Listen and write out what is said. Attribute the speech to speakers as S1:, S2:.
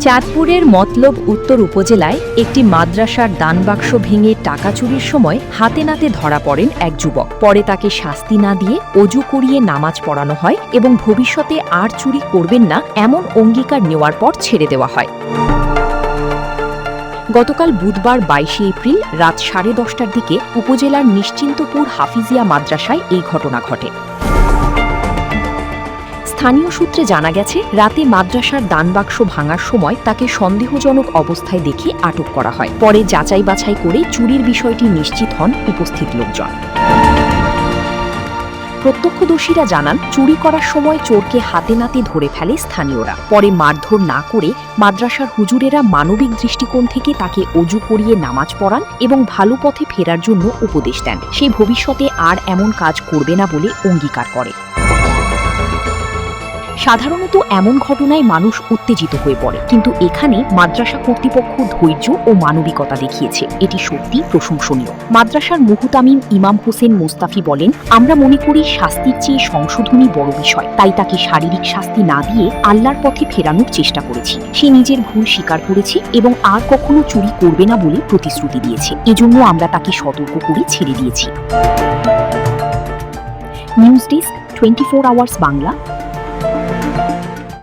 S1: চাঁদপুরের মতলব উত্তর উপজেলায় একটি মাদ্রাসার দানবাক্স ভেঙে টাকা চুরির সময় হাতে নাতে ধরা পড়েন এক যুবক। পরে তাকে শাস্তি না দিয়ে অজু করিয়ে নামাজ পড়ানো হয় এবং ভবিষ্যতে আর চুরি করবেন না এমন অঙ্গীকার নেওয়ার পর ছেড়ে দেওয়া হয়। গতকাল বুধবার ২২ এপ্রিল রাত 10:30টার দিকে উপজেলার নিশ্চিন্তপুর হাফিজিয়া মাদ্রাসায় এই ঘটনা ঘটে। স্থানীয় সূত্রে জানা গেছে, রাতে মাদ্রাসার দানবাক্স ভাঙার সময় তাকে সন্দেহজনক অবস্থায় দেখে আটক করা হয়। পরে যাচাই বাছাই করে চুরির বিষয়টি নিশ্চিত হন উপস্থিত লোকজন। প্রত্যক্ষদর্শীরা জানান, চুরি করার সময় চোরকে হাতে নাতে ধরে ফেলে স্থানীয়রা। পরে মারধর না করে মাদ্রাসার হুজুরেরা মানবিক দৃষ্টিকোণ থেকে তাকে অজু করিয়ে নামাজ পড়ান এবং ভালো পথে ফেরার জন্য উপদেশ দেন। সে ভবিষ্যতে আর এমন কাজ করবে না বলে অঙ্গীকার করে। সাধারণত এমন ঘটনায় মানুষ উত্তেজিত হয়ে পড়ে, কিন্তু এখানে মাদ্রাসা কর্তৃপক্ষ ধৈর্য ও মানবিকতা দেখিয়েছে। এটি সত্যি প্রশংসনীয়। মাদ্রাসার মুহতামিম ইমাম হোসেন মোস্তাফি বলেন, আমরা মনে করি শাস্তির চেয়ে সংশোধনই বড় বিষয়। তাই তাকে শারীরিক শাস্তি না দিয়ে আল্লাহর পথে ফেরানোর চেষ্টা করেছি। সে নিজের ভুল স্বীকার করেছে এবং আর কখনো চুরি করবে না বলে প্রতিশ্রুতি দিয়েছে। এজন্য আমরা তাকে সতর্ক করে ছেড়ে দিয়েছি। News desk, 24 hours Bangla.